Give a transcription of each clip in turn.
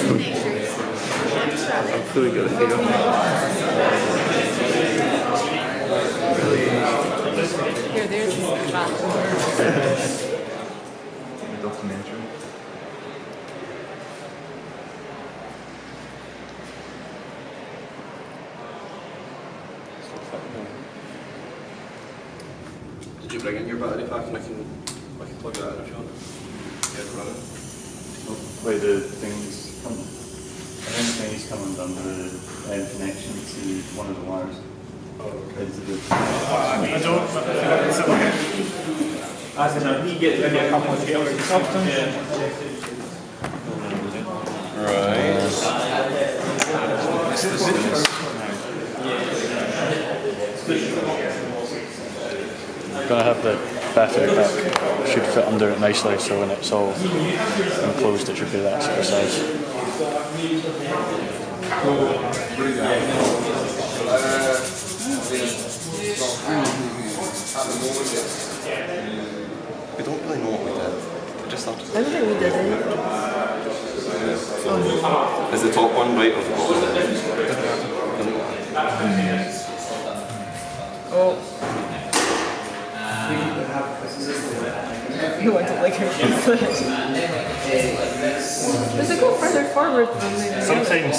I'm fully good at figure. Here, there's The documentary. Did you bring in your battery pack and I can plug that in if you want? Get it running. Oh, wait, the thing's coming. I think the thing's coming down the connection to one of the wires. Oh, okay. Into the I don't, but it's okay. As in, you get maybe a couple of scales of substance. Right. Gonna have the battery pack. Should fit under it nicely, so when it's all enclosed, it should be that sort of size. We don't really know what we did. We just started. I don't think we did anything. Is the top one right or the bottom? Oh. You want to like her foot. Does it go further forward than the Sometimes.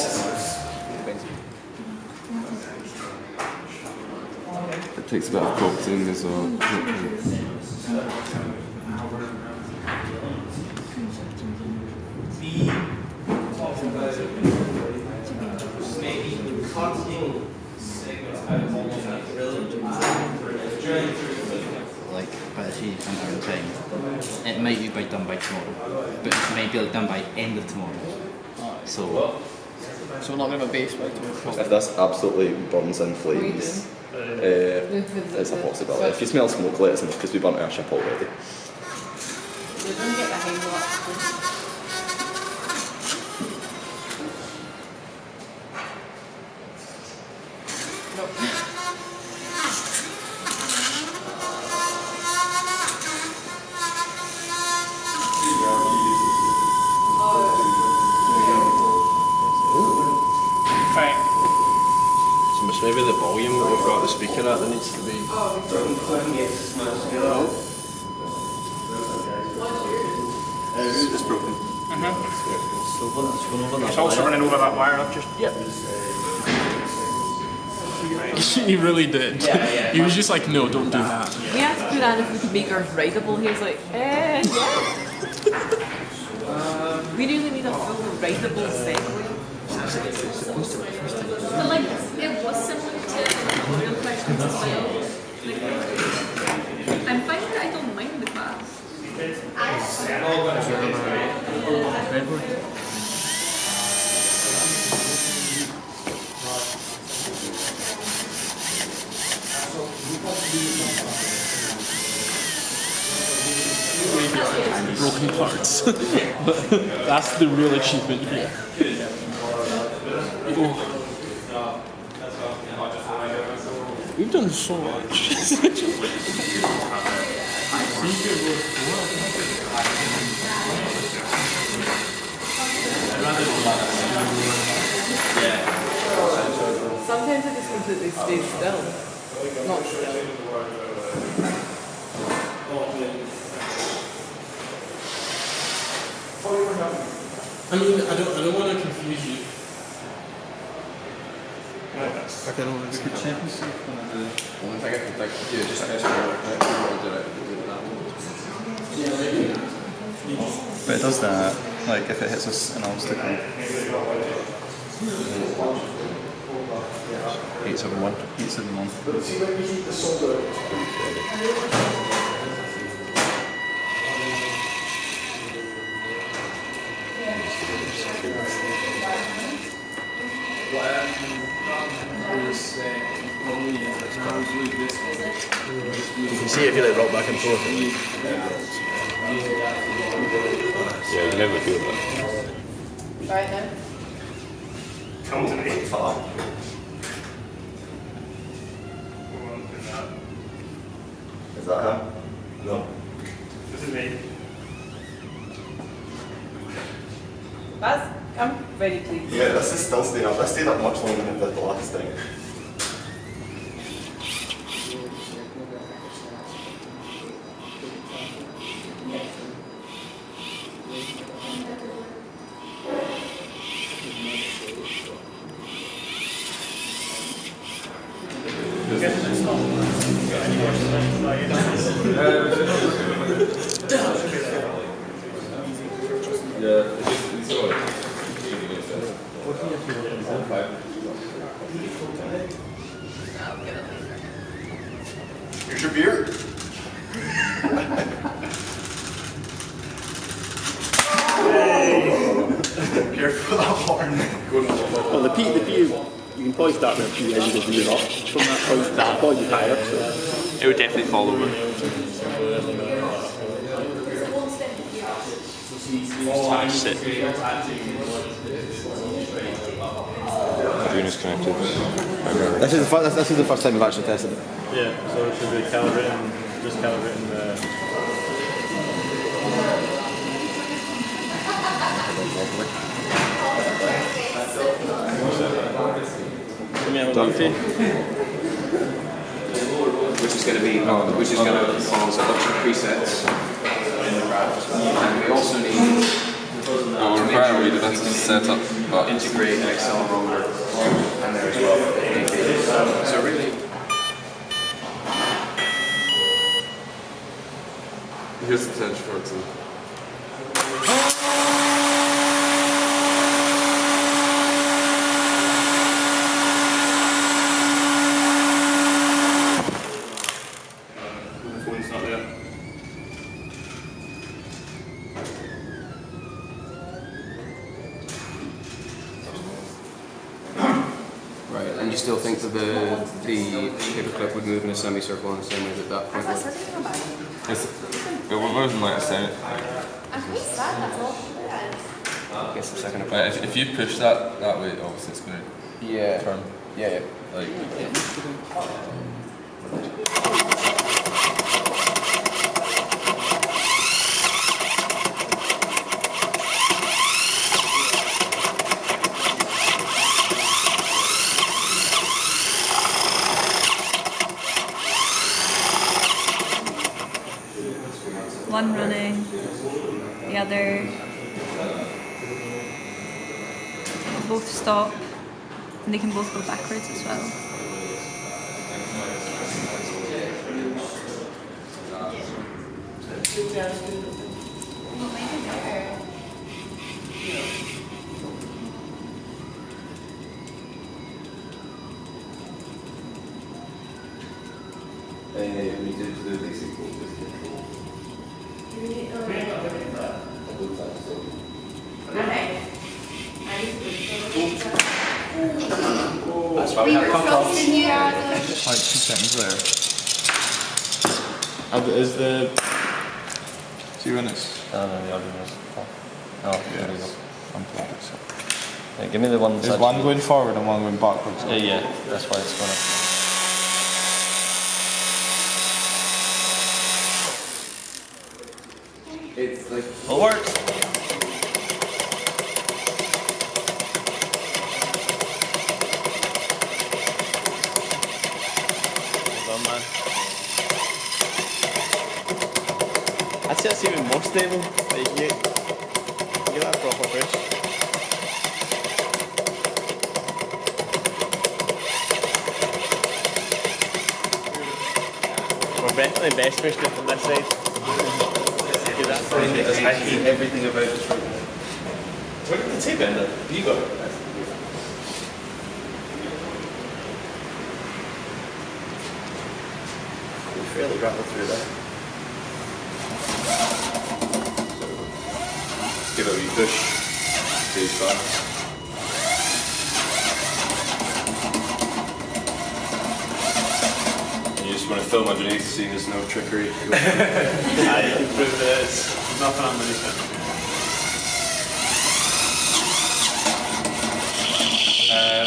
It takes a bit of coaxing as well. Like by the time in time, it might be done by tomorrow, but it might be done by end of tomorrow. So we're not going to have a base by tomorrow. If this absolutely burns in flames, it's a possibility. If you smell smoke, let us know because we burnt our ship already. So it's maybe the volume that we've got the speaker at that needs to be. It's broken. It's also running over that wire up just. Yep. He really did. He was just like, no, don't do that. We asked Duran if we could make ours writable. He was like, yeah. We really need a full writable segue. But like, it was similar to tutorial questions as well. Like, I'm fine that I don't mind the class. Broken parts. That's the real achievement here. Oh. We've done so much. Sometimes I just completely stay still. Not still. I mean, I don't want to confuse you. Okay, no, it's good. One thing I can think of, just But it does that, like if it hits us an obstacle. 871. 871. You can see if you like rock back and forth. Yeah, you can never feel that. Right now. Come to me. Is that him? No. This is me. Buzz? I'm very pleased. Yeah, this is still staying up. This stayed up much longer than it did the last time. Here's your beer. Careful that horn. Well, the P, you can probably start with a P as you go move up from that point. That point is higher, so it would definitely fall over. That's it. Arduino's connected. This is the first time we've actually tested it. Yeah, so it should be calibrating, just calibrating the... Which is going to be, which is going to follow a bunch of presets in the graph. And we also need to make sure that we can setup, but integrate an accelerometer in there as well. So really, here's the potential for it to. Right, and you still think that the paperclip would move in a semicircle in the same way that that point would? It wasn't like a semi. I'm pretty sad that's all. Guess the second. If you push that way, obviously it's going to turn. Yeah. Like. One running, the other both stop, and they can both go backwards as well. We did the basic control. That's why we have controls. Like 2 seconds there. Is the... See when it's... No, the Arduino's off. Oh, yeah, there we go. Unplugged it, so. Yeah, give me the one. Is one going forward and one going backwards? Yeah, that's why it's going up. It's like. It'll work. Well done, man. I'd say that's even more stable. Like you can get that proper push. We're definitely best pushed it from this side. I hate everything about this room. Where did the tape end up? You got it. We're fairly rattled through that. So, give it a wee push. Stays back. You want to film underneath, seeing there's no trickery. I can prove there's nothing underneath it.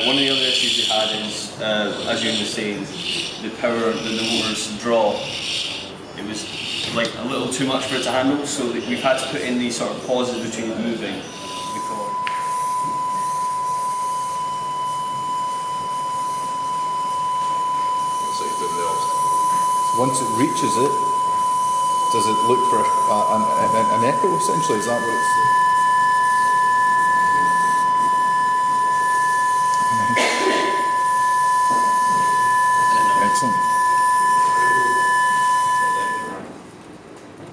One of the other issues we had is, as you were saying, the power that the motors draw. It was like a little too much for it to handle, so we've had to put in these sort of pauses between it moving before. once it reaches it, does it look for an echo essentially? Is that what it's? Excellent.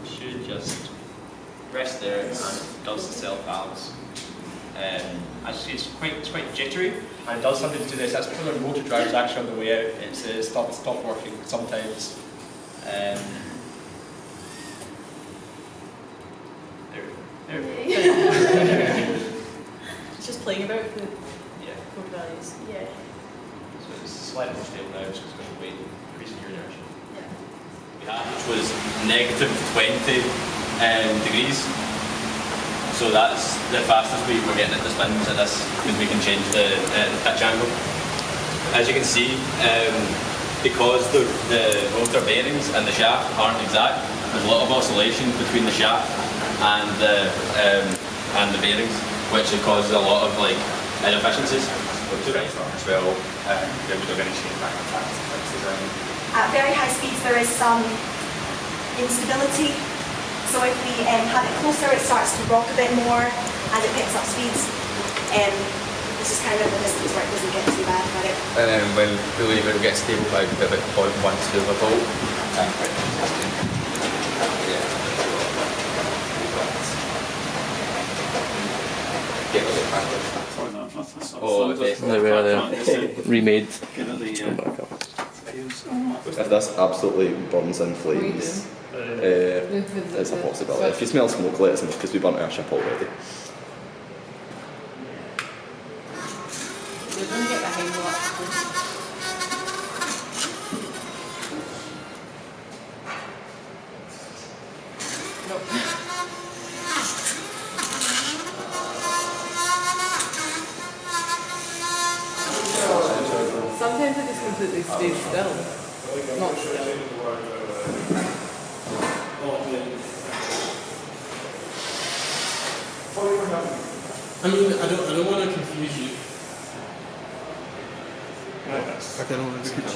It should just rest there and it does the cell valves. Actually, it's quite jittery. And it does something to this. That's because our motor drive is actually on the way out. It's stop working sometimes. There we go. It's just playing about with the Yeah. code values. Yeah. So it's slightly more stable now, it's just going to wait, increasing your inertia. Yeah. We had, which was negative 20 degrees. So that's the fastest we're getting at the spins at this, because we can change the pitch angle. As you can see, because the rotor bearings and the shaft aren't exact, there's a lot of oscillation between the shaft and the bearings, which causes a lot of like inefficiencies. As well, there would have any change back in fact. At very high speeds there is some instability. So if we have it closer, it starts to rock a bit more as it picks up speeds. This is kind of the distance where it doesn't get too bad about it. And then when we leave it, we get stable by about 0.12 of a volt. Oh, There we are there. Remade. if this absolutely burns in flames, it's a possibility. If you smell smoke, let us know, because we burnt our ship already. We're going to get behind the laptop. Sometimes it just completely stays still. Not still. I mean, I don't want to confuse you. I don't want to do that.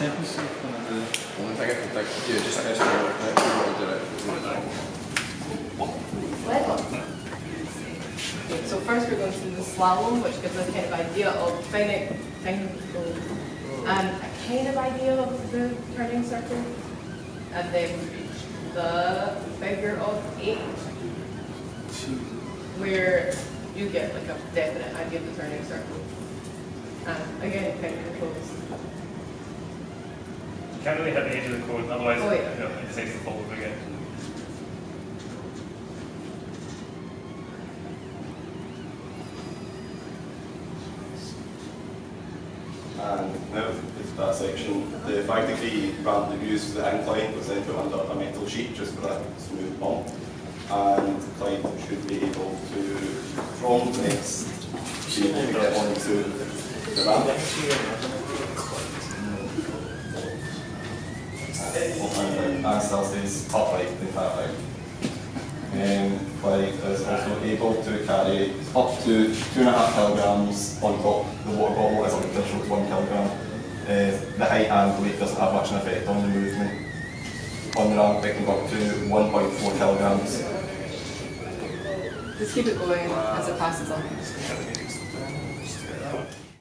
Only thing I can think of is just estimate So first we're going to do the slalom, which gives us a kind of idea of finite people and a kind of idea of the turning circle, and then the figure of 8, where you get like a definite idea of the turning circle. And again, kind of controls. You can't really hit the edge of the code, otherwise it decides to fall over again. And now it's that section, the 5-degree ramp that we used for the incline was then put under a metal sheet just for that smooth bump. And Clyde should be able to, from the next, be able to get onto the ramp. And still stays upright the entire time. Clyde is also able to carry up to 2.5 kilograms on top. The water bottle is an additional 1 kilogram. The height and weight doesn't have much an effect on the movement. On the ramp, it can go up to 1.4 kilograms. Just keep it going as it passes on.